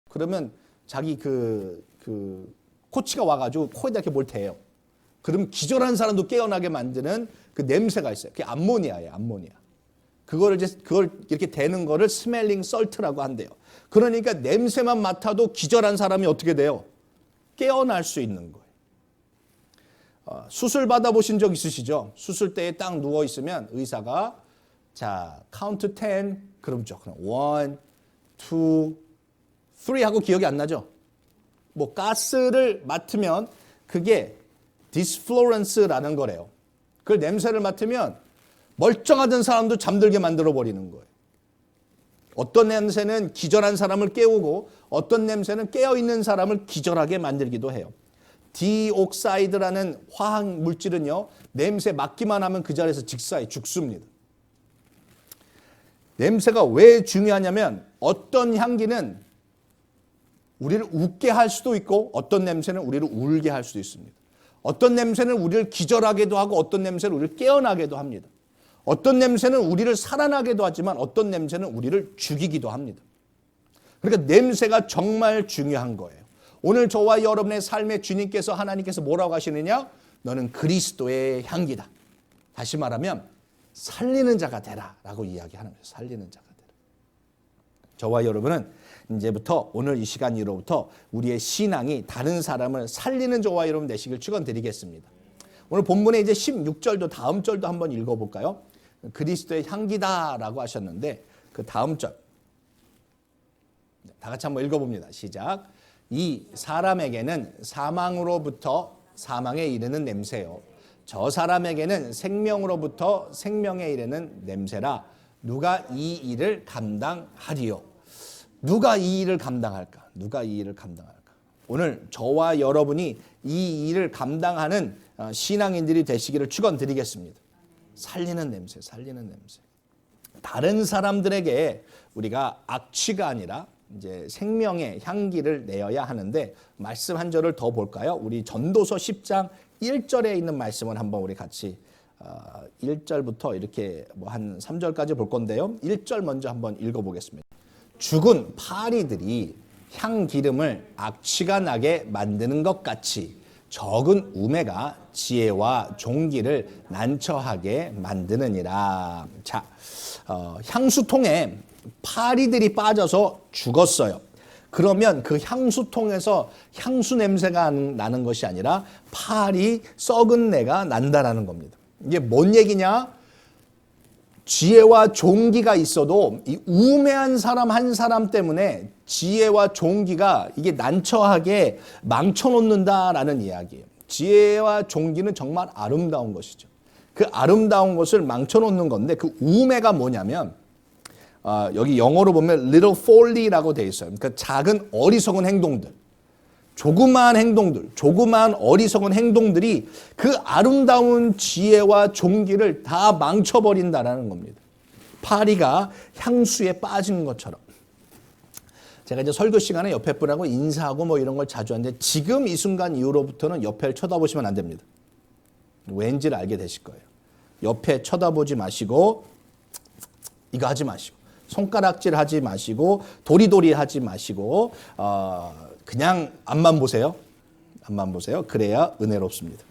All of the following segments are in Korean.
그러면 자기 코치가 와가지고 코에다 이렇게 뭘 대요. 그럼 기절한 사람도 깨어나게 만드는 그 냄새가 있어요. 그게 암모니아예요, 암모니아. 그걸 이렇게 대는 거를 스멜링 설트라고 한대요. 그러니까 냄새만 맡아도 기절한 사람이 어떻게 돼요? 깨어날 수 있는 거예요. 수술 받아보신 적 있으시죠? 수술대에 딱 누워있으면 의사가 자, 카운트 10 그러죠. 1, 2, 3 하고 기억이 안 나죠? 뭐 가스를 맡으면 그게 디스플로런스라는 거래요. 그걸 냄새를 맡으면 멀쩡하던 사람도 잠들게 만들어 버리는 거예요. 어떤 냄새는 기절한 사람을 깨우고 어떤 냄새는 깨어있는 사람을 기절하게 만들기도 해요. 디옥사이드라는 화학 물질은요, 냄새 맡기만 하면 그 자리에서 직사에 죽습니다. 냄새가 왜 중요하냐면 어떤 향기는 우리를 웃게 할 수도 있고 어떤 냄새는 우리를 울게 할 수도 있습니다. 어떤 냄새는 우리를 기절하게도 하고 어떤 냄새는 우리를 깨어나게도 합니다. 어떤 냄새는 우리를 살아나게도 하지만 어떤 냄새는 우리를 죽이기도 합니다. 그러니까 냄새가 정말 중요한 거예요. 오늘 저와 여러분의 삶에 주님께서 하나님께서 뭐라고 하시느냐? 너는 그리스도의 향기다. 다시 말하면 살리는 자가 되라 라고 이야기하는 거예요. 살리는 자가 되라. 저와 여러분은 이제부터 오늘 이 시간 이후로부터 우리의 신앙이 다른 사람을 살리는 저와 여러분 되시길 축원드리겠습니다. 오늘 본문에 이제 16절도 다음 절도 한번 읽어볼까요? 그리스도의 향기다라고 하셨는데 그 다음 절 다 같이 한번 읽어봅니다. 시작. 이 사람에게는 사망으로부터 사망에 이르는 냄새요. 저 사람에게는 생명으로부터 생명에 이르는 냄새라. 누가 이 일을 감당하리요? 누가 이 일을 감당할까? 누가 이 일을 감당할까? 오늘 저와 여러분이 이 일을 감당하는 신앙인들이 되시기를 축원드리겠습니다. 살리는 냄새, 살리는 냄새. 다른 사람들에게 우리가 악취가 아니라 이제 생명의 향기를 내어야 하는데 말씀 한 절을 더 볼까요? 우리 전도서 10장 1절에 있는 말씀을 한번 우리 같이 1절부터 이렇게 뭐 한 3절까지 볼 건데요. 1절 먼저 한번 읽어보겠습니다. 죽은 파리들이 향기름을 악취가 나게 만드는 것 같이 적은 우매가 지혜와 종기를 난처하게 만드느니라. 자, 향수통에 파리들이 빠져서 죽었어요. 그러면 그 향수통에서 향수 냄새가 나는 것이 아니라 파리 썩은 내가 난다라는 겁니다. 이게 뭔 얘기냐? 지혜와 종기가 있어도 이 우매한 사람 한 사람 때문에 지혜와 종기가 이게 난처하게 망쳐놓는다라는 이야기예요. 지혜와 종기는 정말 아름다운 것이죠. 그 아름다운 것을 망쳐놓는 건데 그 우매가 뭐냐면 여기 영어로 보면 little folly라고 되어 있어요. 그러니까 작은 어리석은 행동들. 조그마한 행동들, 조그마한 어리석은 행동들이 그 아름다운 지혜와 종기를 다 망쳐버린다라는 겁니다. 파리가 향수에 빠진 것처럼. 제가 이제 설교 시간에 옆에 분하고 인사하고 뭐 이런 걸 자주 하는데 지금 이 순간 이후로부터는 옆에를 쳐다보시면 안 됩니다. 왠지를 알게 되실 거예요. 옆에 쳐다보지 마시고 이거 하지 마시고 손가락질 하지 마시고 도리도리 하지 마시고 그냥 앞만 보세요. 앞만 보세요. 그래야 은혜롭습니다.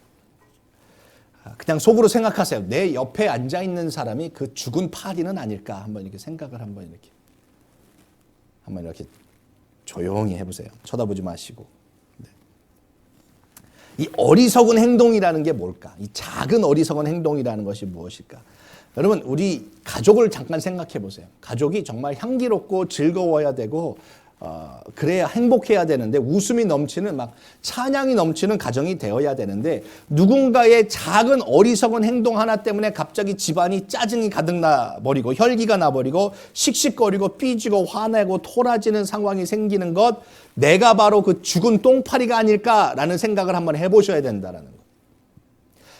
그냥 속으로 생각하세요. 내 옆에 앉아있는 사람이 그 죽은 파리는 아닐까 한번 이렇게 생각을 한번 이렇게 조용히 해보세요. 쳐다보지 마시고. 네. 이 어리석은 행동이라는 게 뭘까? 이 작은 어리석은 행동이라는 것이 무엇일까? 여러분 우리 가족을 잠깐 생각해 보세요. 가족이 정말 향기롭고 즐거워야 되고 그래야 행복해야 되는데 웃음이 넘치는 막 찬양이 넘치는 가정이 되어야 되는데 누군가의 작은 어리석은 행동 하나 때문에 갑자기 집안이 짜증이 가득 나버리고 혈기가 나버리고 씩씩거리고 삐지고 화내고 토라지는 상황이 생기는 것 내가 바로 그 죽은 똥파리가 아닐까라는 생각을 한번 해보셔야 된다는 것.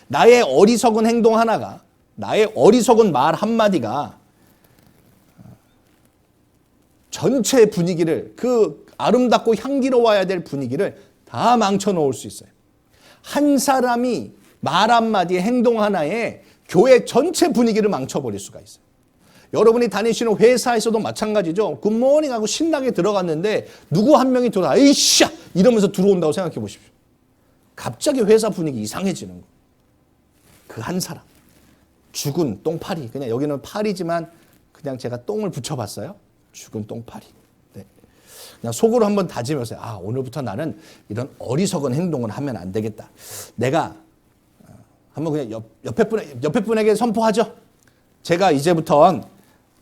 나의 어리석은 행동 하나가 나의 어리석은 말 한마디가 전체 분위기를 그 아름답고 향기로워야 될 분위기를 다 망쳐놓을 수 있어요. 한 사람이 말 한마디 행동 하나에 교회 전체 분위기를 망쳐버릴 수가 있어요. 여러분이 다니시는 회사에서도 마찬가지죠. 굿모닝 하고 신나게 들어갔는데 누구 한 명이 들어와 에이씨야 이러면서 들어온다고 생각해 보십시오. 갑자기 회사 분위기 이상해지는 거. 그 한 사람. 죽은 똥파리. 그냥 여기는 파리지만 그냥 제가 똥을 붙여봤어요. 죽은 똥파리. 네. 그냥 속으로 한번 다짐해보세요. 아, 오늘부터 나는 이런 어리석은 행동을 하면 안 되겠다. 내가 한번 그냥 옆에 분에게 선포하죠. 제가 이제부턴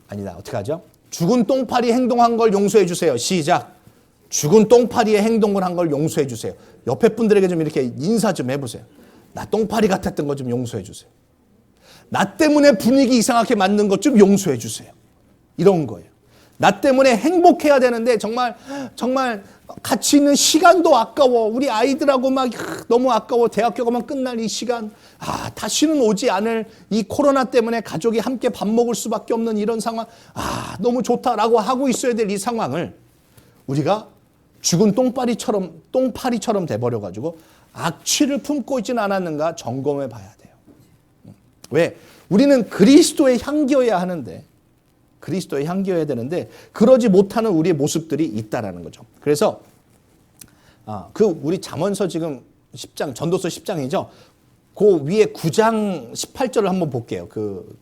아니다. 어떻게 하죠? 죽은 똥파리 행동한 걸 용서해 주세요. 시작. 죽은 똥파리의 행동을 한 걸 용서해 주세요. 옆에 분들에게 좀 이렇게 인사 좀 해보세요. 나 똥파리 같았던 거 좀 용서해 주세요. 나 때문에 분위기 이상하게 만든 것 좀 용서해 주세요. 이런 거예요. 나 때문에 행복해야 되는데 정말 같이 있는 시간도 아까워. 우리 아이들하고 막 너무 아까워. 대학교 가면 끝날 이 시간. 아, 다시는 오지 않을 이 코로나 때문에 가족이 함께 밥 먹을 수밖에 없는 이런 상황. 아, 너무 좋다라고 하고 있어야 될 이 상황을 우리가 죽은 똥파리처럼 돼버려가지고 악취를 품고 있지는 않았는가 점검해 봐야 돼요. 왜? 우리는 그리스도의 향기여야 하는데, 그리스도의 향기여야 되는데 그러지 못하는 우리의 모습들이 있다라는 거죠. 그래서 우리 잠언서 지금 10장, 전도서 10장이죠. 그 위에 9장 18절을 한번 볼게요. 그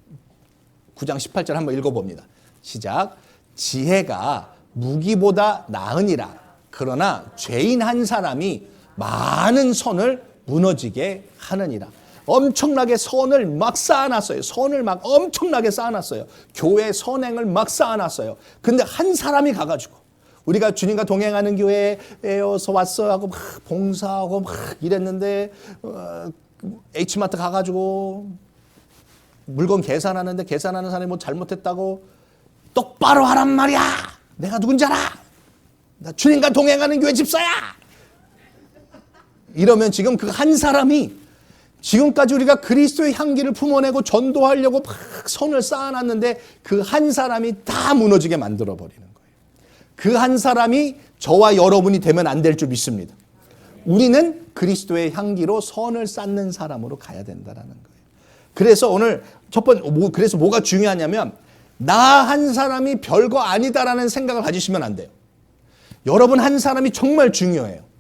9장 18절 한번 읽어봅니다. 시작. 지혜가 무기보다 나으니라. 그러나 죄인 한 사람이 많은 선을 무너지게 하느니라. 엄청나게 선을 막 쌓아놨어요. 선을 막 엄청나게 쌓아놨어요. 교회 선행을 막 쌓아놨어요. 근데 한 사람이 가가지고 우리가 주님과 동행하는 교회에서 왔어 하고 막 봉사하고 막 이랬는데 H마트 가가지고 물건 계산하는데 계산하는 사람이 뭐 잘못했다고 똑바로 하란 말이야. 내가 누군지 알아. 나 주님과 동행하는 교회 집사야. 이러면 지금 그 한 사람이 지금까지 우리가 그리스도의 향기를 품어내고 전도하려고 막 선을 쌓아놨는데 그 한 사람이 다 무너지게 만들어버리는 거예요. 그 한 사람이 저와 여러분이 되면 안 될 줄 믿습니다. 우리는 그리스도의 향기로 선을 쌓는 사람으로 가야 된다는 거예요. 그래서 오늘 그래서 뭐가 중요하냐면 나 한 사람이 별거 아니다라는 생각을 가지시면 안 돼요. 여러분 한 사람이 정말 중요해요.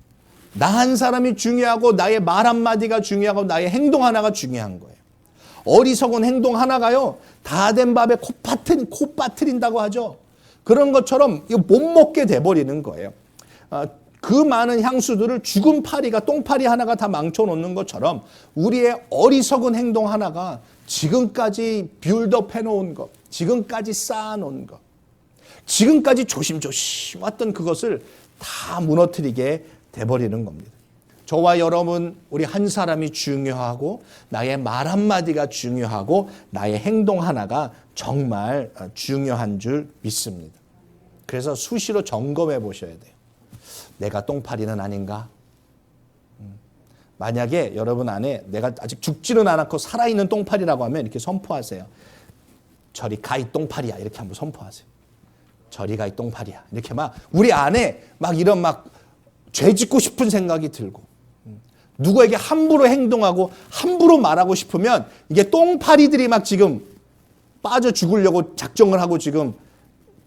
나 한 사람이 중요하고 나의 말 한마디가 중요하고 나의 행동 하나가 중요한 거예요. 어리석은 행동 하나가요. 다 된 밥에 코 빠뜨린다고 하죠. 그런 것처럼 이거 못 먹게 돼버리는 거예요. 그 많은 향수들을 죽은 파리가 똥파리 하나가 다 망쳐놓는 것처럼 우리의 어리석은 행동 하나가 지금까지 빌드업 해놓은 것, 지금까지 쌓아놓은 것, 지금까지 조심조심 왔던 그것을 다 무너뜨리게 돼버리는 겁니다. 저와 여러분 우리 한 사람이 중요하고 나의 말 한마디가 중요하고 나의 행동 하나가 정말 중요한 줄 믿습니다. 그래서 수시로 점검해 보셔야 돼요. 내가 똥파리는 아닌가? 만약에 여러분 안에 내가 아직 죽지는 않았고 살아있는 똥파리라고 하면 이렇게 선포하세요. 저리 가 이 똥파리야. 이렇게 한번 선포하세요. 저리 가 이 똥파리야. 이렇게 막 우리 안에 막 이런 막 죄 짓고 싶은 생각이 들고 누구에게 함부로 행동하고 함부로 말하고 싶으면 이게 똥파리들이 막 지금 빠져 죽으려고 작정을 하고 지금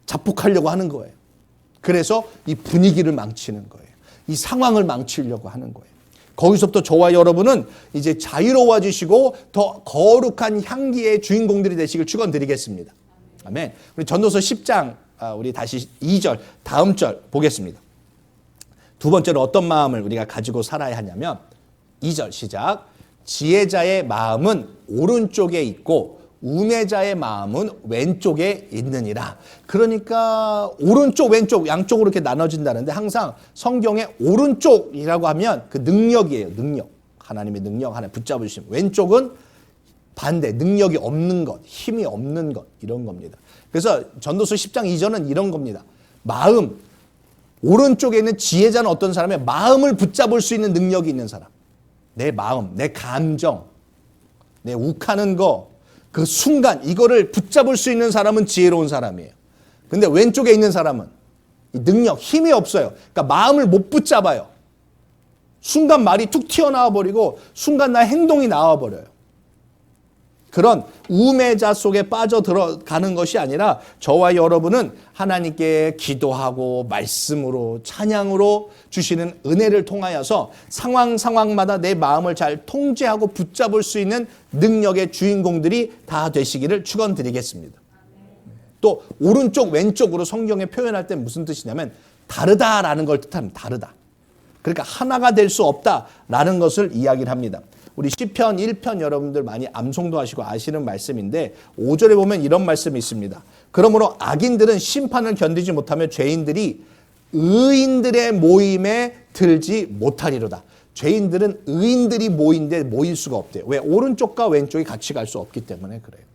자폭하려고 하는 거예요. 그래서 이 분위기를 망치는 거예요. 이 상황을 망치려고 하는 거예요. 거기서부터 저와 여러분은 이제 자유로워지시고 더 거룩한 향기의 주인공들이 되시길 축원드리겠습니다. 아멘. 우리 전도서 10장 우리 다시 2절 다음 절 보겠습니다. 두 번째로 어떤 마음을 우리가 가지고 살아야 하냐면 2절 시작. 지혜자의 마음은 오른쪽에 있고 우매자의 마음은 왼쪽에 있느니라. 그러니까 오른쪽 왼쪽 양쪽으로 이렇게 나눠진다는데 항상 성경에 오른쪽이라고 하면 그 능력이에요. 능력. 하나님의 능력 하나 붙잡으시면 왼쪽은 반대 능력이 없는 것, 힘이 없는 것 이런 겁니다. 그래서 전도서 10장 2절은 이런 겁니다. 마음 오른쪽에 있는 지혜자는 어떤 사람이에요? 마음을 붙잡을 수 있는 능력이 있는 사람. 내 마음, 내 감정, 내 욱하는 거, 그 순간 이거를 붙잡을 수 있는 사람은 지혜로운 사람이에요. 근데 왼쪽에 있는 사람은 이 능력, 힘이 없어요. 그러니까 마음을 못 붙잡아요. 순간 말이 툭 튀어나와 버리고 순간 나의 행동이 나와 버려요. 그런 우매자 속에 빠져 들어가는 것이 아니라 저와 여러분은 하나님께 기도하고 말씀으로 찬양으로 주시는 은혜를 통하여서 상황마다 내 마음을 잘 통제하고 붙잡을 수 있는 능력의 주인공들이 다 되시기를 축원드리겠습니다. 또 오른쪽 왼쪽으로 성경에 표현할 때 무슨 뜻이냐면 다르다라는 걸 뜻합니다. 다르다. 그러니까 하나가 될 수 없다라는 것을 이야기를 합니다. 우리 시편 1편 여러분들 많이 암송도 하시고 아시는 말씀인데 5절에 보면 이런 말씀이 있습니다. 그러므로 악인들은 심판을 견디지 못하며 죄인들이 의인들의 모임에 들지 못하리로다. 죄인들은 의인들이 모인데 모일 수가 없대요. 왜? 오른쪽과 왼쪽이 같이 갈 수 없기 때문에 그래요.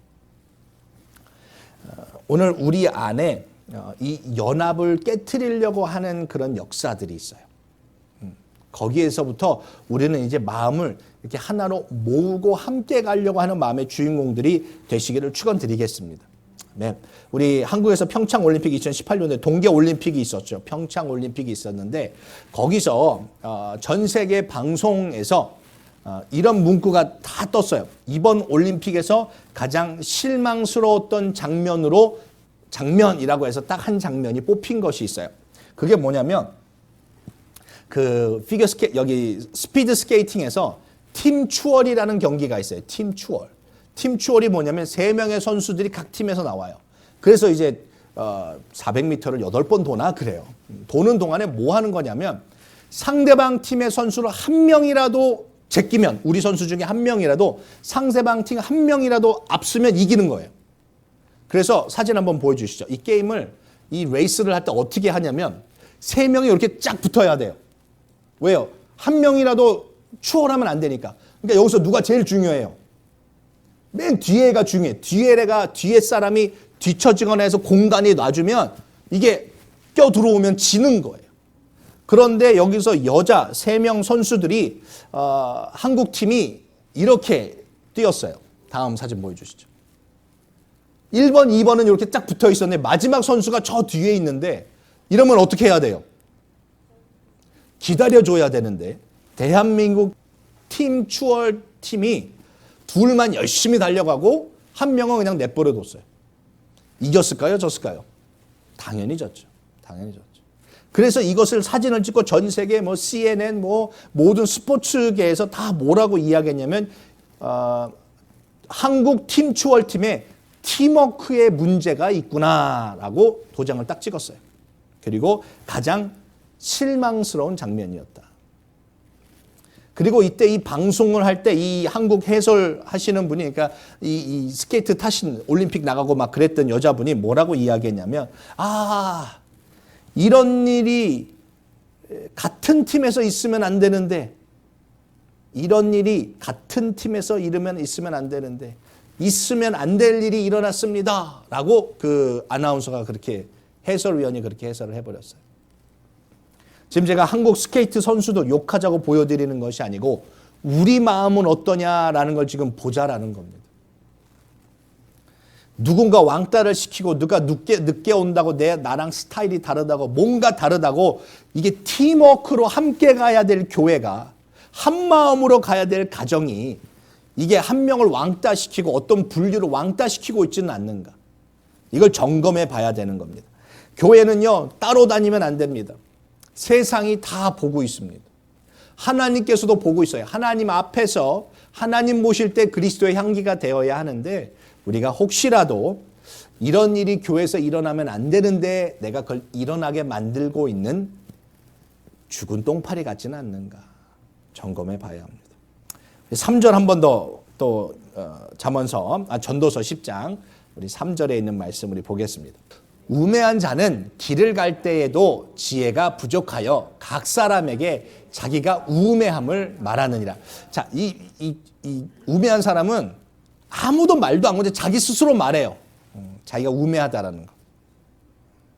오늘 우리 안에 이 연합을 깨트리려고 하는 그런 역사들이 있어요. 거기에서부터 우리는 이제 마음을 이렇게 하나로 모으고 함께 가려고 하는 마음의 주인공들이 되시기를 축원드리겠습니다. 네. 우리 한국에서 평창올림픽 2018년에 동계올림픽이 있었죠. 평창올림픽이 있었는데 거기서 전 세계 방송에서 이런 문구가 다 떴어요. 이번 올림픽에서 가장 실망스러웠던 장면이라고 해서 딱 한 장면이 뽑힌 것이 있어요. 그게 뭐냐면 그 여기 스피드 스케이팅에서 팀 추월이라는 경기가 있어요. 팀 추월. 팀 추월이 뭐냐면 3명의 선수들이 각 팀에서 나와요. 그래서 이제 400m를 8번 도나 그래요. 도는 동안에 뭐 하는 거냐면 상대방 팀의 선수를 한 명이라도 제끼면 우리 선수 중에 한 명이라도 상대방 팀 한 명이라도 앞서면 이기는 거예요. 그래서 사진 한번 보여주시죠. 이 게임을 이 레이스를 할 때 어떻게 하냐면 3명이 이렇게 쫙 붙어야 돼요. 왜요? 한 명이라도 추월하면 안 되니까. 그러니까 여기서 누가 제일 중요해요? 맨 뒤에가 중요해. 뒤에 사람이 뒤처지거나 해서 공간이 놔주면 이게 껴들어오면 지는 거예요. 그런데 여기서 여자 3명 선수들이 한국 팀이 이렇게 뛰었어요. 다음 사진 보여주시죠. 1번, 2번은 이렇게 딱 붙어 있었는데 마지막 선수가 저 뒤에 있는데 이러면 어떻게 해야 돼요? 기다려줘야 되는데 대한민국 팀 추월 팀이 둘만 열심히 달려가고 한 명은 그냥 내버려뒀어요. 이겼을까요? 졌을까요? 당연히 졌죠. 당연히 졌죠. 그래서 이것을 사진을 찍고 전 세계 CNN 모든 스포츠계에서 다 뭐라고 이야기했냐면 한국 팀 추월 팀에 팀워크에 문제가 있구나라고 도장을 딱 찍었어요. 그리고 가장 실망스러운 장면이었다. 그리고 이때 이 방송을 할 때 이 한국 해설하시는 분이 그러니까 이 스케이트 타신 올림픽 나가고 막 그랬던 여자분이 뭐라고 이야기했냐면 이런 일이 같은 팀에서 있으면 안 되는데 이런 일이 같은 팀에서 있으면 안 되는데 있으면 안 될 일이 일어났습니다. 라고 그 아나운서가 그렇게 해설위원이 그렇게 해설을 해버렸어요. 지금 제가 한국 스케이트 선수도 욕하자고 보여드리는 것이 아니고 우리 마음은 어떠냐라는 걸 지금 보자라는 겁니다. 누군가 왕따를 시키고 누가 늦게 온다고 나랑 스타일이 다르다고 뭔가 다르다고 이게 팀워크로 함께 가야 될 교회가 한 마음으로 가야 될 가정이 이게 한 명을 왕따시키고 어떤 분류로 왕따시키고 있지는 않는가. 이걸 점검해 봐야 되는 겁니다. 교회는요 따로 다니면 안 됩니다. 세상이 다 보고 있습니다. 하나님께서도 보고 있어요. 하나님 앞에서 하나님 모실 때 그리스도의 향기가 되어야 하는데 우리가 혹시라도 이런 일이 교회에서 일어나면 안 되는데 내가 그걸 일어나게 만들고 있는 죽은 똥파리 같지는 않는가 점검해 봐야 합니다. 3절 한 번 더 또 전도서 10장 우리 3절에 있는 말씀 우리 보겠습니다. 우매한 자는 길을 갈 때에도 지혜가 부족하여 각 사람에게 자기가 우매함을 말하느니라. 자, 이 우매한 사람은 아무도 말도 안 하고 자기 스스로 말해요. 자기가 우매하다라는 거.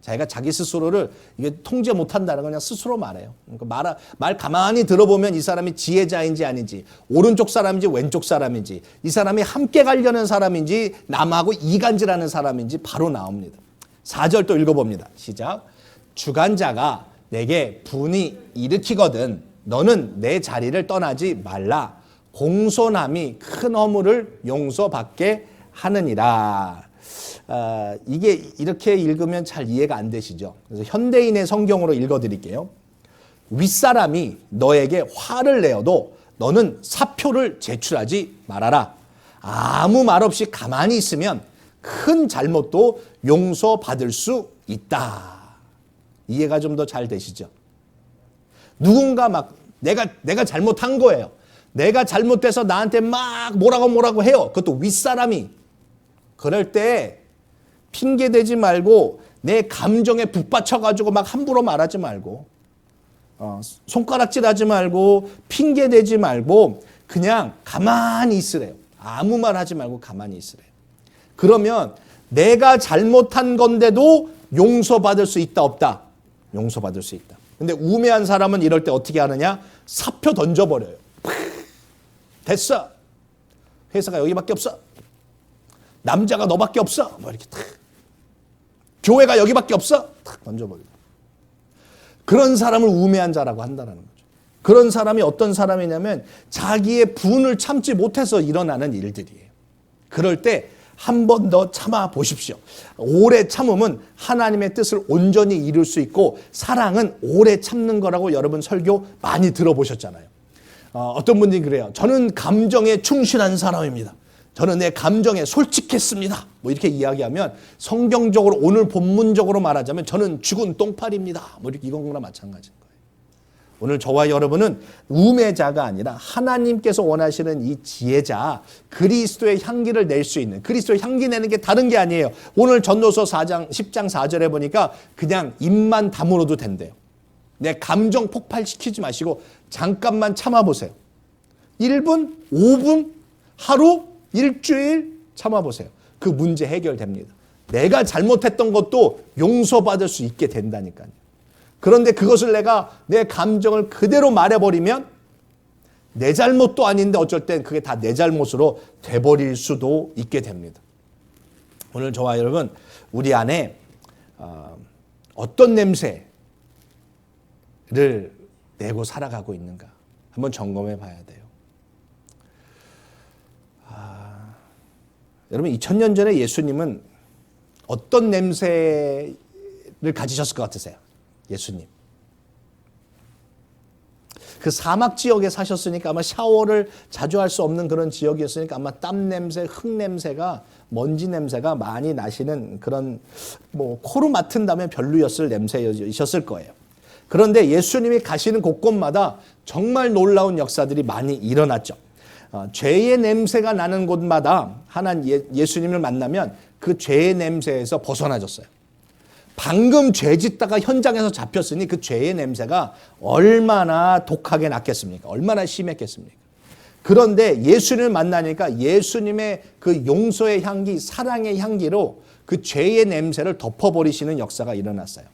자기가 자기 스스로를 이게 통제 못한다는 거 그냥 스스로 말해요. 그러니까 말 가만히 들어보면 이 사람이 지혜자인지 아닌지, 오른쪽 사람인지 왼쪽 사람인지, 이 사람이 함께 가려는 사람인지, 남하고 이간질하는 사람인지 바로 나옵니다. 4절 또 읽어봅니다. 시작. 주관자가 내게 분이 일으키거든 너는 내 자리를 떠나지 말라. 공손함이 큰 허물을 용서받게 하느니라. 이게 이렇게 읽으면 잘 이해가 안 되시죠? 그래서 현대인의 성경으로 읽어드릴게요. 윗사람이 너에게 화를 내어도 너는 사표를 제출하지 말아라. 아무 말 없이 가만히 있으면 큰 잘못도 용서받을 수 있다. 이해가 좀 더 잘 되시죠? 누군가 막 내가 잘못한 거예요. 내가 잘못돼서 나한테 막 뭐라고 해요. 그것도 윗사람이. 그럴 때 핑계대지 말고 내 감정에 북받쳐가지고 막 함부로 말하지 말고 손가락질하지 말고 핑계대지 말고 그냥 가만히 있으래요. 아무 말 하지 말고 가만히 있으래요. 그러면 내가 잘못한 건데도 용서받을 수 있다 없다? 용서받을 수 있다. 근데 우매한 사람은 이럴 때 어떻게 하느냐? 사표 던져버려요. 됐어. 회사가 여기밖에 없어. 남자가 너밖에 없어. 뭐 이렇게 탁. 교회가 여기밖에 없어. 탁 던져버리고. 그런 사람을 우매한 자라고 한다는 거죠. 그런 사람이 어떤 사람이냐면 자기의 분을 참지 못해서 일어나는 일들이에요. 그럴 때 한 번 더 참아 보십시오. 오래 참음은 하나님의 뜻을 온전히 이룰 수 있고 사랑은 오래 참는 거라고 여러분 설교 많이 들어보셨잖아요. 어떤 분들이 그래요. 저는 감정에 충실한 사람입니다. 저는 내 감정에 솔직했습니다. 뭐 이렇게 이야기하면 성경적으로 오늘 본문적으로 말하자면 저는 죽은 똥파리입니다. 뭐 이렇게 이건 거나 마찬가지인 거예요. 오늘 저와 여러분은 우매자가 아니라 하나님께서 원하시는 이 지혜자 그리스도의 향기를 낼 수 있는 그리스도의 향기 내는 게 다른 게 아니에요. 오늘 전도서 10장 4절에 보니까 그냥 입만 다물어도 된대요. 내 감정 폭발시키지 마시고 잠깐만 참아보세요. 1분, 5분, 하루, 일주일 참아보세요. 그 문제 해결됩니다. 내가 잘못했던 것도 용서받을 수 있게 된다니까요. 그런데 그것을 내가 내 감정을 그대로 말해버리면 내 잘못도 아닌데 어쩔 땐 그게 다 내 잘못으로 돼버릴 수도 있게 됩니다. 오늘 저와 여러분 우리 안에 어떤 냄새를 내고 살아가고 있는가 한번 점검해 봐야 돼요. 여러분 2000년 전에 예수님은 어떤 냄새를 가지셨을 것 같으세요? 예수님. 그 사막 지역에 사셨으니까 아마 샤워를 자주 할 수 없는 그런 지역이었으니까 아마 땀 냄새, 흙 냄새가, 먼지 냄새가 많이 나시는 그런 뭐 코로 맡은다면 별로였을 냄새이셨을 거예요. 그런데 예수님이 가시는 곳곳마다 정말 놀라운 역사들이 많이 일어났죠. 죄의 냄새가 나는 곳마다 예수님을 만나면 그 죄의 냄새에서 벗어나졌어요. 방금 죄 짓다가 현장에서 잡혔으니 그 죄의 냄새가 얼마나 독하게 났겠습니까? 얼마나 심했겠습니까? 그런데 예수님을 만나니까 예수님의 그 용서의 향기, 사랑의 향기로 그 죄의 냄새를 덮어버리시는 역사가 일어났어요.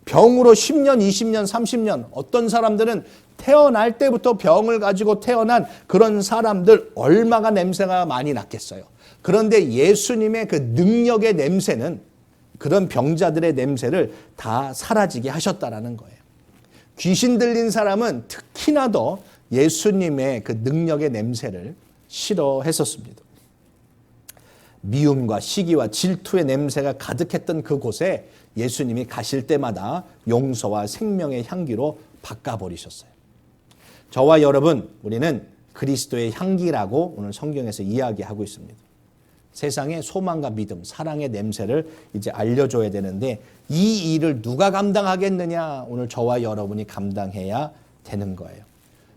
병으로 10년, 20년, 30년 어떤 사람들은 태어날 때부터 병을 가지고 태어난 그런 사람들 얼마가 냄새가 많이 났겠어요. 그런데 예수님의 그 능력의 냄새는 그런 병자들의 냄새를 다 사라지게 하셨다라는 거예요. 귀신 들린 사람은 특히나 더 예수님의 그 능력의 냄새를 싫어했었습니다. 미움과 시기와 질투의 냄새가 가득했던 그곳에 예수님이 가실 때마다 용서와 생명의 향기로 바꿔버리셨어요. 저와 여러분, 우리는 그리스도의 향기라고 오늘 성경에서 이야기하고 있습니다. 세상에 소망과 믿음, 사랑의 냄새를 이제 알려줘야 되는데 이 일을 누가 감당하겠느냐? 오늘 저와 여러분이 감당해야 되는 거예요.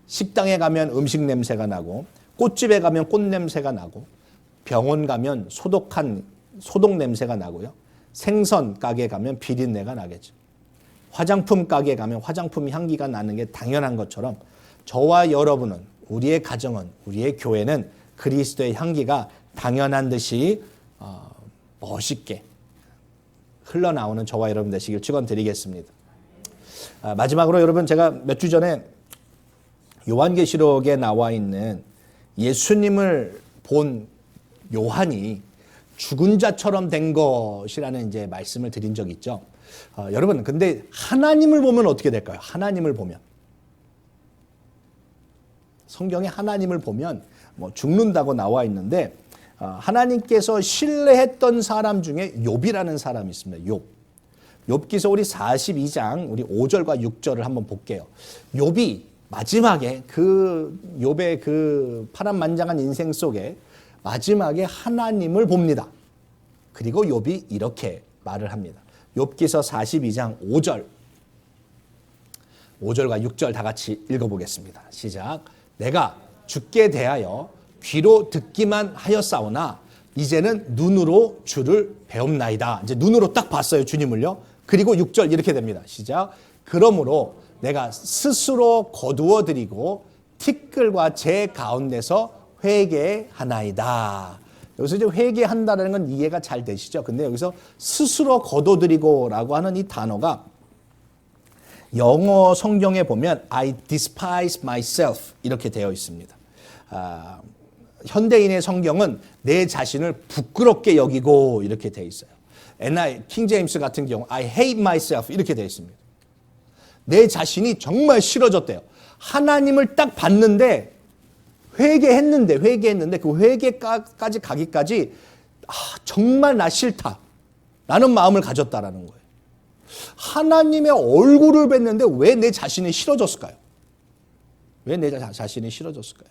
식당에 가면 음식 냄새가 나고 꽃집에 가면 꽃 냄새가 나고 병원 가면 소독 냄새가 나고요. 생선 가게 가면 비린내가 나겠죠. 화장품 가게 가면 화장품 향기가 나는 게 당연한 것처럼 저와 여러분은 우리의 가정은 우리의 교회는 그리스도의 향기가 당연한 듯이 멋있게 흘러나오는 저와 여러분 되시길 축원드리겠습니다. 마지막으로 여러분 제가 몇 주 전에 요한계시록에 나와 있는 예수님을 본 요한이 죽은 자처럼 된 것이라는 이제 말씀을 드린 적이 있죠. 여러분 근데 하나님을 보면 어떻게 될까요? 하나님을 보면 성경에 하나님을 보면 뭐 죽는다고 나와 있는데 하나님께서 신뢰했던 사람 중에 욥이라는 사람이 있습니다. 욥기서 우리 42장 우리 5절과 6절을 한번 볼게요. 욥이 마지막에 욥의 그 파란만장한 인생 속에 마지막에 하나님을 봅니다. 그리고 욥이 이렇게 말을 합니다. 욥기서 42장 5절과 6절 다 같이 읽어보겠습니다. 시작. 내가 주께 대하여 귀로 듣기만 하였사오나 이제는 눈으로 주를 배움나이다. 이제 눈으로 딱 봤어요, 주님을요. 그리고 6절 이렇게 됩니다. 시작. 그러므로 내가 스스로 거두어 드리고 티끌과 제 가운데서 회개하나이다. 여기서 이제 회개한다는 건 이해가 잘 되시죠? 근데 여기서 스스로 거둬들이고라고 하는 이 단어가 영어 성경에 보면 I despise myself 이렇게 되어 있습니다. 현대인의 성경은 내 자신을 부끄럽게 여기고 이렇게 되어 있어요. 킹 제임스 같은 경우 I hate myself 이렇게 되어 있습니다. 내 자신이 정말 싫어졌대요. 하나님을 딱 봤는데 회개했는데 그 회개까지 가기까지 정말 나 싫다 라는 마음을 가졌다라는 거예요. 하나님의 얼굴을 뵀는데 왜 내 자신이 싫어졌을까요? 왜 내 자신이 싫어졌을까요?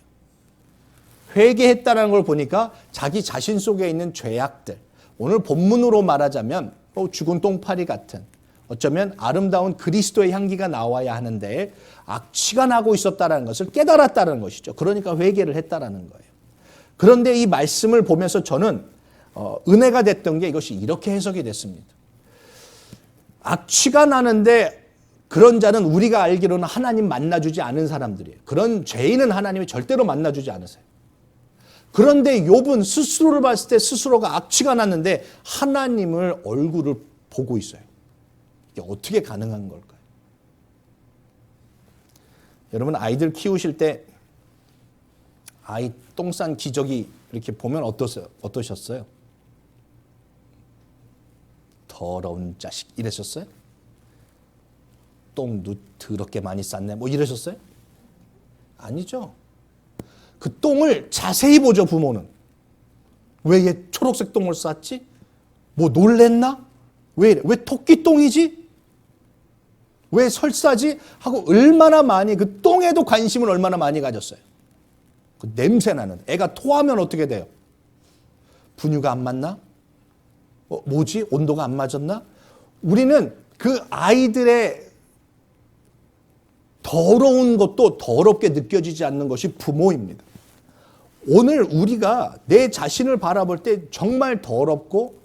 회개했다는 걸 보니까 자기 자신 속에 있는 죄악들, 오늘 본문으로 말하자면 죽은 똥파리 같은 어쩌면 아름다운 그리스도의 향기가 나와야 하는데 악취가 나고 있었다는 것을 깨달았다는 것이죠. 그러니까 회개를 했다는 거예요. 그런데 이 말씀을 보면서 저는 은혜가 됐던 게 이것이 이렇게 해석이 됐습니다. 악취가 나는데 그런 자는 우리가 알기로는 하나님 만나주지 않은 사람들이에요. 그런 죄인은 하나님이 절대로 만나주지 않으세요. 그런데 욥은 스스로를 봤을 때 스스로가 악취가 났는데 하나님을 얼굴을 보고 있어요. 이게 어떻게 가능한 걸까요? 여러분 아이들 키우실 때 아이 똥 싼 기저귀 이렇게 보면 어떠셨어요? 더러운 자식 이러셨어요? 똥 더럽게 많이 쌌네 뭐 이러셨어요? 아니죠. 그 똥을 자세히 보죠, 부모는. 왜 얘 초록색 똥을 쌌지? 뭐 놀랬나? 왜 토끼 똥이지? 왜 설사지? 하고 얼마나 많이 그 똥에도 관심을 얼마나 많이 가졌어요. 그 냄새 나는 애가 토하면 어떻게 돼요? 분유가 안 맞나? 뭐지? 온도가 안 맞았나? 우리는 그 아이들의 더러운 것도 더럽게 느껴지지 않는 것이 부모입니다. 오늘 우리가 내 자신을 바라볼 때 정말 더럽고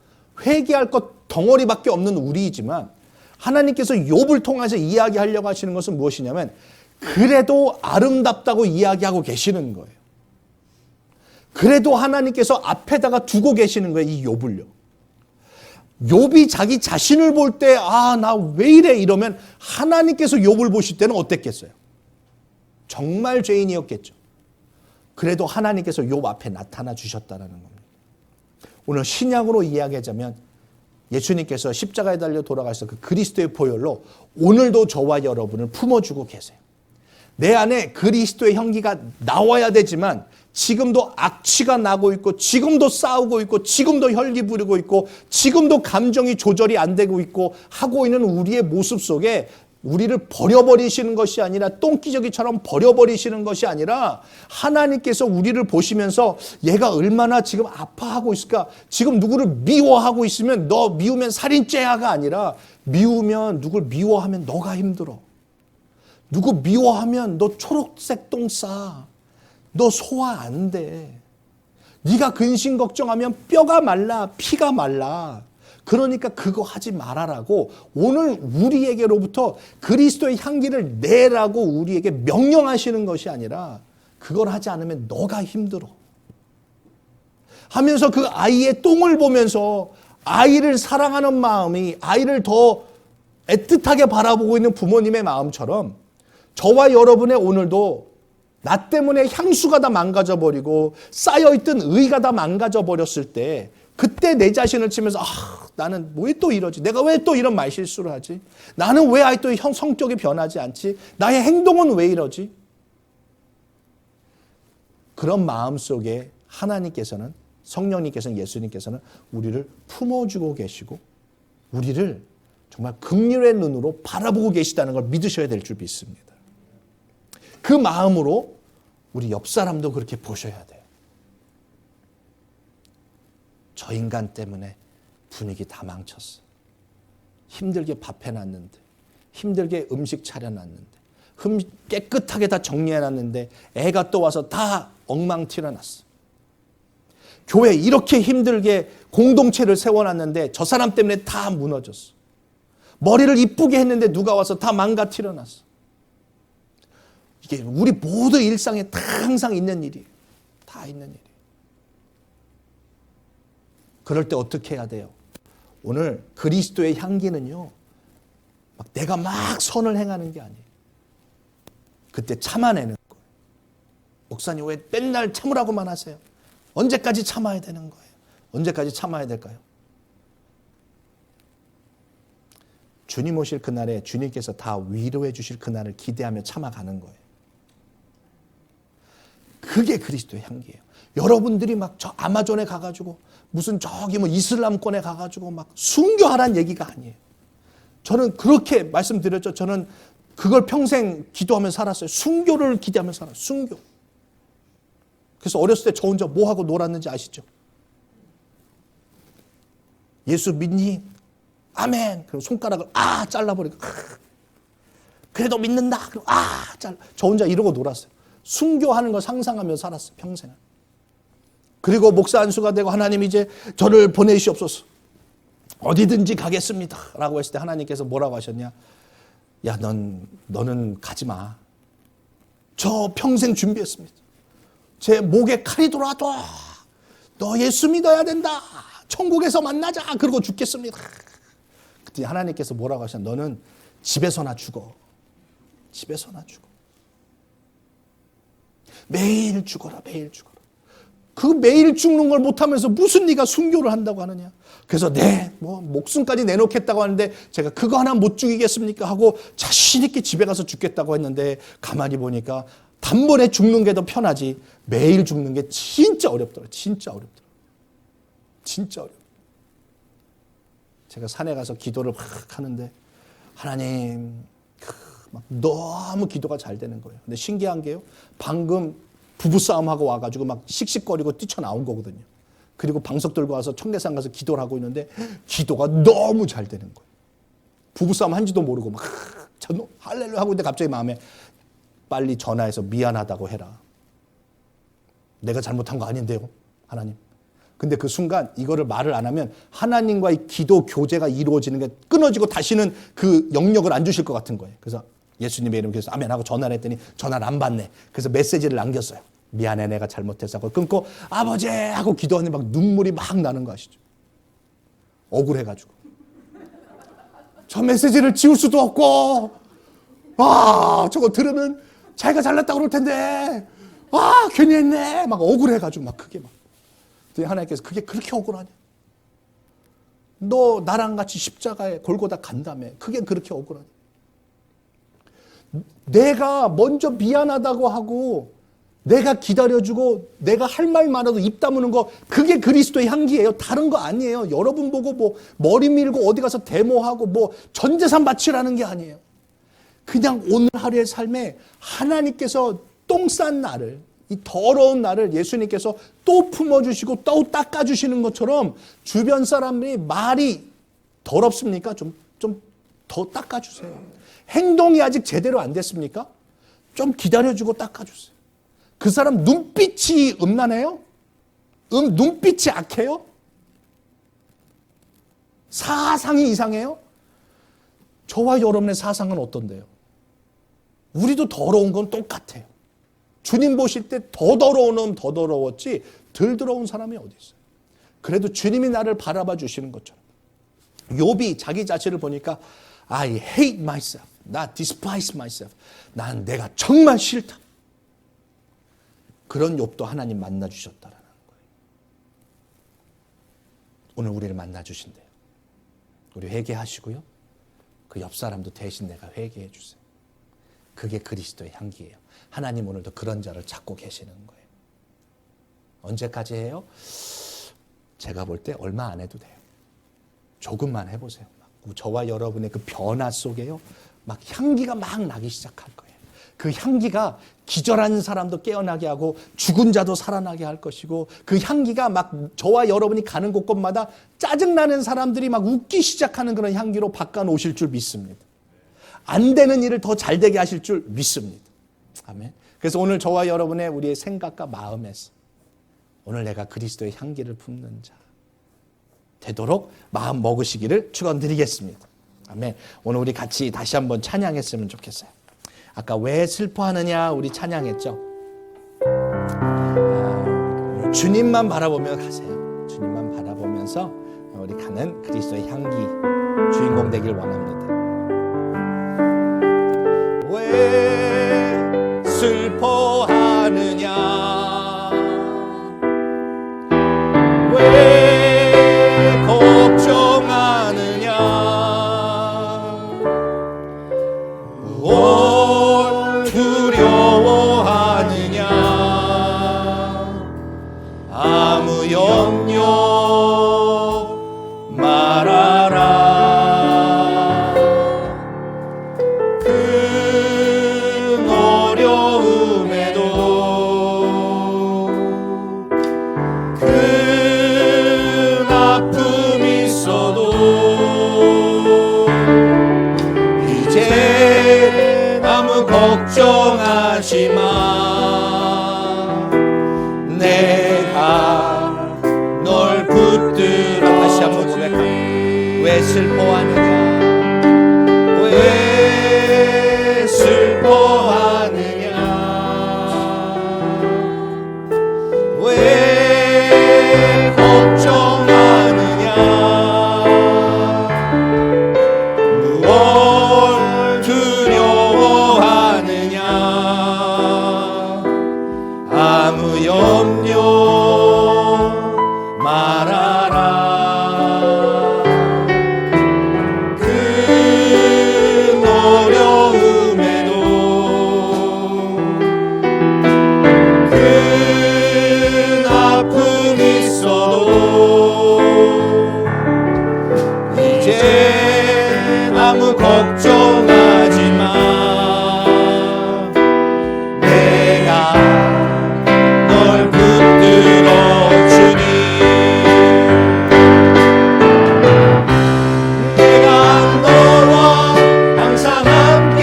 회개할 것 덩어리밖에 없는 우리이지만 하나님께서 욥을 통해서 이야기하려고 하시는 것은 무엇이냐면 그래도 아름답다고 이야기하고 계시는 거예요. 그래도 하나님께서 앞에다가 두고 계시는 거예요. 이 욥을요. 욥이 자기 자신을 볼 때 나 왜 이래 이러면 하나님께서 욥을 보실 때는 어땠겠어요? 정말 죄인이었겠죠. 그래도 하나님께서 욥 앞에 나타나 주셨다는 겁니다. 오늘 신약으로 이야기하자면 예수님께서 십자가에 달려 돌아가셔서 그 그리스도의 보혈로 오늘도 저와 여러분을 품어주고 계세요. 내 안에 그리스도의 향기가 나와야 되지만 지금도 악취가 나고 있고 지금도 싸우고 있고 지금도 혈기 부리고 있고 지금도 감정이 조절이 안 되고 있고 하고 있는 우리의 모습 속에 우리를 버려버리시는 것이 아니라 똥기저귀처럼 버려버리시는 것이 아니라 하나님께서 우리를 보시면서 얘가 얼마나 지금 아파하고 있을까? 지금 누구를 미워하고 있으면 너 미우면 살인죄야가 아니라 미우면 누굴 미워하면 너가 힘들어. 누구 미워하면 너 초록색 똥 싸. 너 소화 안 돼. 네가 근심 걱정하면 뼈가 말라, 피가 말라. 그러니까 그거 하지 말아라고 오늘 우리에게로부터 그리스도의 향기를 내라고 우리에게 명령하시는 것이 아니라 그걸 하지 않으면 너가 힘들어. 하면서 그 아이의 똥을 보면서 아이를 사랑하는 마음이 아이를 더 애틋하게 바라보고 있는 부모님의 마음처럼 저와 여러분의 오늘도 나 때문에 향수가 다 망가져버리고 쌓여있던 의가 다 망가져버렸을 때 그때 내 자신을 치면서 나는 왜 또 이러지? 내가 왜 또 이런 말실수를 하지? 나는 왜 아직도 성격이 변하지 않지? 나의 행동은 왜 이러지? 그런 마음 속에 하나님께서는, 성령님께서는, 예수님께서는 우리를 품어주고 계시고 우리를 정말 긍휼의 눈으로 바라보고 계시다는 걸 믿으셔야 될 줄 믿습니다. 그 마음으로 우리 옆 사람도 그렇게 보셔야 돼요. 저 인간 때문에 분위기 다 망쳤어. 힘들게 밥 해놨는데, 힘들게 음식 차려놨는데, 깨끗하게 다 정리해놨는데 애가 또 와서 다 엉망티려놨어. 교회 이렇게 힘들게 공동체를 세워놨는데 저 사람 때문에 다 무너졌어. 머리를 이쁘게 했는데 누가 와서 다 망가뜨려놨어. 이게 우리 모두 일상에 다 항상 있는 일이에요. 다 있는 일이에요. 그럴 때 어떻게 해야 돼요? 오늘 그리스도의 향기는요, 막 내가 막 선을 행하는 게 아니에요. 그때 참아내는 거예요. 목사님 왜 맨날 참으라고만 하세요? 언제까지 참아야 되는 거예요? 언제까지 참아야 될까요? 주님 오실 그날에 주님께서 다 위로해 주실 그날을 기대하며 참아가는 거예요. 그게 그리스도의 향기예요. 여러분들이 막 저 아마존에 가가지고 무슨 저기 뭐 이슬람권에 가가지고 막 순교하라는 얘기가 아니에요. 저는 그렇게 말씀드렸죠. 저는 그걸 평생 기도하며 살았어요. 순교를 기대하며 살았어요. 순교. 그래서 어렸을 때 저 혼자 뭐 하고 놀았는지 아시죠? 예수 믿니? 아멘. 그럼 손가락을 잘라버리고 그래도 믿는다. 그럼 잘라. 저 혼자 이러고 놀았어요. 순교하는 걸 상상하며 살았어요. 평생을. 그리고 목사 안수가 되고 하나님 이제 저를 보내시옵소서. 어디든지 가겠습니다. 라고 했을 때 하나님께서 뭐라고 하셨냐? 야, 너는 가지 마. 저 평생 준비했습니다. 제 목에 칼이 돌아도 너 예수 믿어야 된다. 천국에서 만나자. 그러고 죽겠습니다. 그때 하나님께서 뭐라고 하셨냐? 너는 집에서나 죽어. 집에서나 죽어. 매일 죽어라. 매일 죽어라. 그 매일 죽는 걸 못하면서 무슨 네가 순교를 한다고 하느냐. 그래서 목숨까지 내놓겠다고 하는데 제가 그거 하나 못 죽이겠습니까 하고 자신 있게 집에 가서 죽겠다고 했는데 가만히 보니까 단번에 죽는 게 더 편하지 매일 죽는 게 진짜 어렵더라고요. 진짜 어렵더라고요. 진짜 어렵더라고요. 제가 산에 가서 기도를 막 하는데 하나님 막 너무 기도가 잘 되는 거예요. 근데 신기한 게요. 방금 부부싸움하고 와가지고 막 씩씩거리고 뛰쳐나온 거거든요. 그리고 방석 들고 와서 청계산 가서 기도를 하고 있는데 기도가 너무 잘 되는 거예요. 부부싸움 한지도 모르고 막 할렐루야 하고 있는데 갑자기 마음에 빨리 전화해서 미안하다고 해라. 내가 잘못한 거 아닌데요, 하나님. 근데 그 순간 이거를 말을 안 하면 하나님과의 기도 교제가 이루어지는 게 끊어지고 다시는 그 영역을 안 주실 것 같은 거예요. 그래서 예수님의 이름으로 아멘 하고 전화를 했더니 전화를 안 받네. 그래서 메시지를 남겼어요. 미안해, 내가 잘못해서 하고 끊고 아버지 하고 기도하는데 막 눈물이 막 나는 거 아시죠? 억울해가지고 저 메시지를 지울 수도 없고 저거 들으면 자기가 잘났다고 그럴 텐데 괜히 했네 막 억울해가지고 막 그게 막 하나님께서 그게 그렇게 억울하냐? 너 나랑 같이 십자가에 골고다 간다며. 그게 그렇게 억울하냐? 내가 먼저 미안하다고 하고 내가 기다려주고 내가 할 말 많아도 입 다무는 거 그게 그리스도의 향기예요. 다른 거 아니에요. 여러분 보고 뭐 머리 밀고 어디 가서 데모하고 뭐 전 재산 바치라는 게 아니에요. 그냥 오늘 하루의 삶에 하나님께서 똥 싼 나를 이 더러운 나를 예수님께서 또 품어주시고 또 닦아주시는 것처럼 주변 사람들이 말이 더럽습니까? 좀 더 닦아주세요. 행동이 아직 제대로 안 됐습니까? 좀 기다려주고 닦아주세요. 그 사람 눈빛이 음란해요? 눈빛이 악해요? 사상이 이상해요? 저와 여러분의 사상은 어떤데요? 우리도 더러운 건 똑같아요. 주님 보실 때 더 더러운 놈 더 더러웠지 덜 더러운 사람이 어디 있어요? 그래도 주님이 나를 바라봐 주시는 것처럼. 욥이 자기 자신을 보니까 I hate myself. 나 despise myself. 난 내가 정말 싫다. 그런 욥도 하나님 만나 주셨다라는 거예요. 오늘 우리를 만나 주신대요. 우리 회개하시고요. 그 옆 사람도 대신 내가 회개해 주세요. 그게 그리스도의 향기예요. 하나님 오늘도 그런 자를 찾고 계시는 거예요. 언제까지 해요? 제가 볼 때 얼마 안 해도 돼요. 조금만 해보세요. 저와 여러분의 그 변화 속에요, 막 향기가 막 나기 시작할 거예요. 그 향기가 기절한 사람도 깨어나게 하고 죽은 자도 살아나게 할 것이고, 그 향기가 막 저와 여러분이 가는 곳곳마다 짜증나는 사람들이 막 웃기 시작하는 그런 향기로 바꿔놓으실 줄 믿습니다. 안 되는 일을 더 잘 되게 하실 줄 믿습니다. 아멘. 그래서 오늘 저와 여러분의 우리의 생각과 마음에서 오늘 내가 그리스도의 향기를 품는 자 되도록 마음 먹으시기를 축원드리겠습니다. 아멘. 오늘 우리 같이 다시 한번 찬양했으면 좋겠어요. 아까 왜 슬퍼하느냐 우리 찬양했죠. 주님만 바라보며 가세요. 주님만 바라보면서 우리 가는 그리스도의 향기 주인공 되길 원합니다. 왜 슬퍼하느냐, 왜 걱정하느냐, 무엇 두려워하느냐, 아무 염려 말아라. 큰 어려움에도 큰 아픔 있어도 이제 아무 걱정하지 마. 내가 널 붙들어. 다시 한번 고백합니다. 왜 슬퍼하느냐, 왜 슬퍼하느냐, 왜 걱정하느냐, 무엇 두려워하느냐, 아무 염려 말아라. 아무 걱정하지 마. 내가 널 붙들어 주니. 내가 너와 항상 함께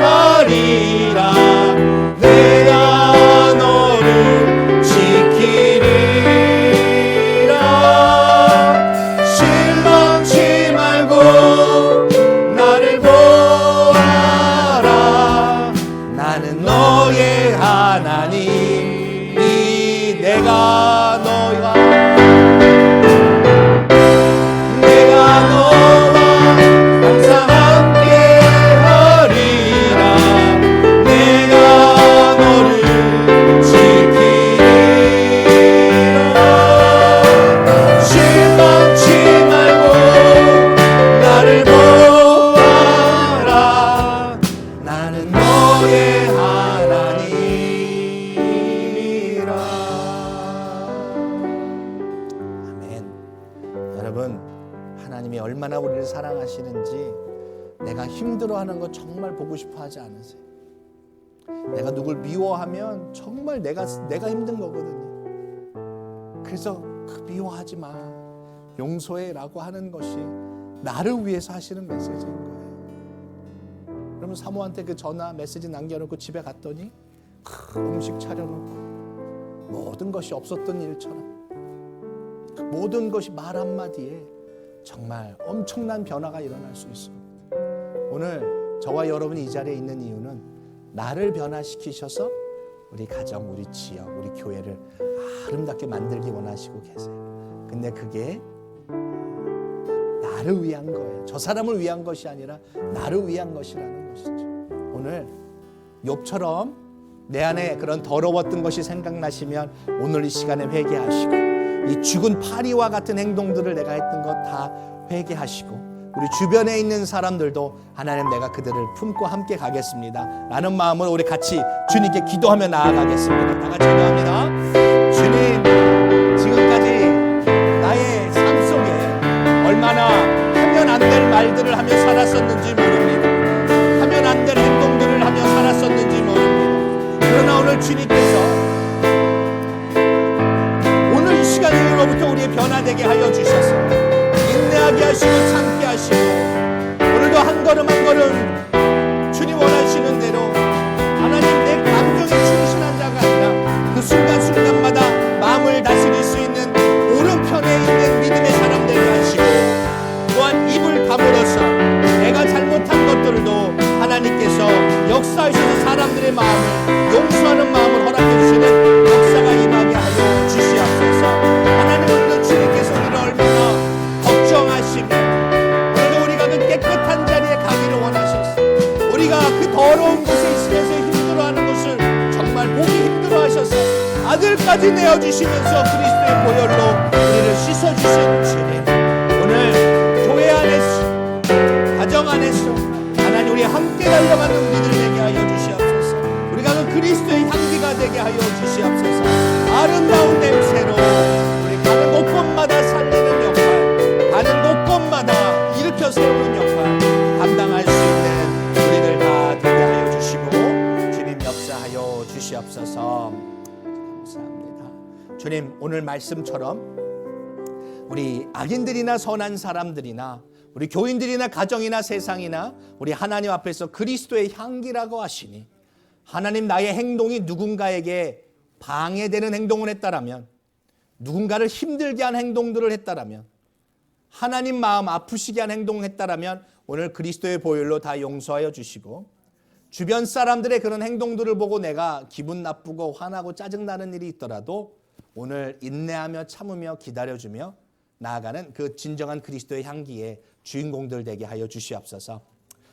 하리라. 내가 너를 지키리라. 실망치 말고 나를 보아라. 나는 너의 하나님이. 내가 너와 항상 함께 하리라. 내가 너를 지키리라. 실망치 말고 나를 보아라. 나는 너의 하나님이라. 아멘. 여러분, 하나님이 얼마나 우리를 사랑하시는지 내가 힘들어하는 거 정말 보고 싶어 하지 않으세요? 내가 누굴 미워하면 정말 내가 힘든 거거든요. 그래서 미워하지 마, 용서해라고 하는 것이 나를 위해서 하시는 메시지인 거예요. 그러면 사모한테 그 전화 메시지 남겨놓고 집에 갔더니 음식 차려놓고 모든 것이 없었던 일처럼, 그 모든 것이 말 한마디에 정말 엄청난 변화가 일어날 수 있습니다. 오늘 저와 여러분이 이 자리에 있는 이유는 나를 변화시키셔서 우리 가정, 우리 지역, 우리 교회를 아름답게 만들기 원하시고 계세요. 근데 그게 나를 위한 거예요. 저 사람을 위한 것이 아니라 나를 위한 것이라는 것이죠. 오늘 욥처럼 내 안에 그런 더러웠던 것이 생각나시면 오늘 이 시간에 회개하시고, 이 죽은 파리와 같은 행동들을 내가 했던 것 다 회개하시고, 우리 주변에 있는 사람들도 하나님 내가 그들을 품고 함께 가겠습니다 라는 마음으로 우리 같이 주님께 기도하며 나아가겠습니다. 다 같이 기도합니다. 주님, 말들을 하며 살았었는지 모릅니다. 하면 안 될 행동들을 하며 살았었는지 모릅니다. 그러나 오늘 주님께서 오늘 이 시간 이후로부터 우리의 변화되게 하여 주셔서 인내하게 하시고 참게 하시고 오늘도 한 걸음 한 걸음 주님 원하시는 대로 하나님 내 감정에 충실한 자가 아니라 그 순간순간마다 마음을 다스릴 수 있는 오른편에 있는 믿음의 사람 되게 하시고 또한 입을 다물어서 내가 잘못한 것들도 하나님께서 역사하셔서 사람들의 마음을 용서하는 마음을 허락해 주시는 역사가 임하게 하여 주시옵소서. 하나님 오늘도 주님께서 우리를 얼마나 걱정하시며 오늘도 우리가 그 깨끗한 자리에 가기를 원하셨어. 우리가 그 더러운 곳에 있으면서 힘들어하는 것을 정말 보기 힘들어하셔서 아들까지 내어주시면서 그리스도의 보혈로 우리를 씻어주신 주님, 오늘 교회 안에서 가정 안에서 하나님 우리 함께 달려가는 우리들 되게 하여 주시옵소서. 우리가 그 그리스도의 향기가 되게 하여 주시옵소서. 아름다운 냄새로 우리 가는 곳곳마다 살리는 역할, 가는 곳곳마다 일으켜 세우는 역할 감당할 수 있는 우리들 다 되게 하여 주시고 주님 역사하여 주시옵소서. 감사합니다. 주님, 오늘 말씀처럼 우리 악인들이나 선한 사람들이나 우리 교인들이나 가정이나 세상이나 우리 하나님 앞에서 그리스도의 향기라고 하시니 하나님 나의 행동이 누군가에게 방해되는 행동을 했다라면 누군가를 힘들게 한 행동들을 했다라면 하나님 마음 아프시게 한 행동을 했다라면 오늘 그리스도의 보혈로 다 용서하여 주시고 주변 사람들의 그런 행동들을 보고 내가 기분 나쁘고 화나고 짜증나는 일이 있더라도 오늘 인내하며 참으며 기다려주며 나아가는 그 진정한 그리스도의 향기의 주인공들 되게 하여 주시옵소서.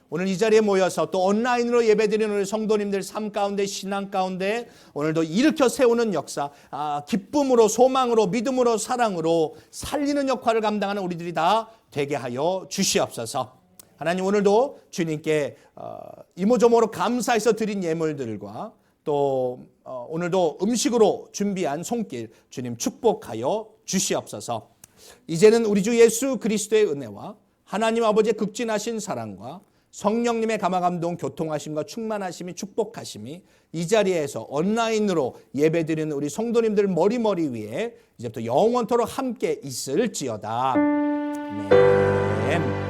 오늘 이 자리에 모여서 또 온라인으로 예배드리는 우리 성도님들 삶 가운데 신앙 가운데 오늘도 일으켜 세우는 역사, 기쁨으로 소망으로 믿음으로 사랑으로 살리는 역할을 감당하는 우리들이 다 되게 하여 주시옵소서. 하나님 오늘도 주님께 이모저모로 감사해서 드린 예물들과 또 오늘도 음식으로 준비한 손길 주님 축복하여 주시옵소서. 이제는 우리 주 예수 그리스도의 은혜와 하나님 아버지의 극진하신 사랑과 성령님의 감화감동 교통하심과 충만하심이 축복하심이 이 자리에서 온라인으로 예배드리는 우리 성도님들 머리 위에 이제부터 영원토록 함께 있을지어다. 아멘.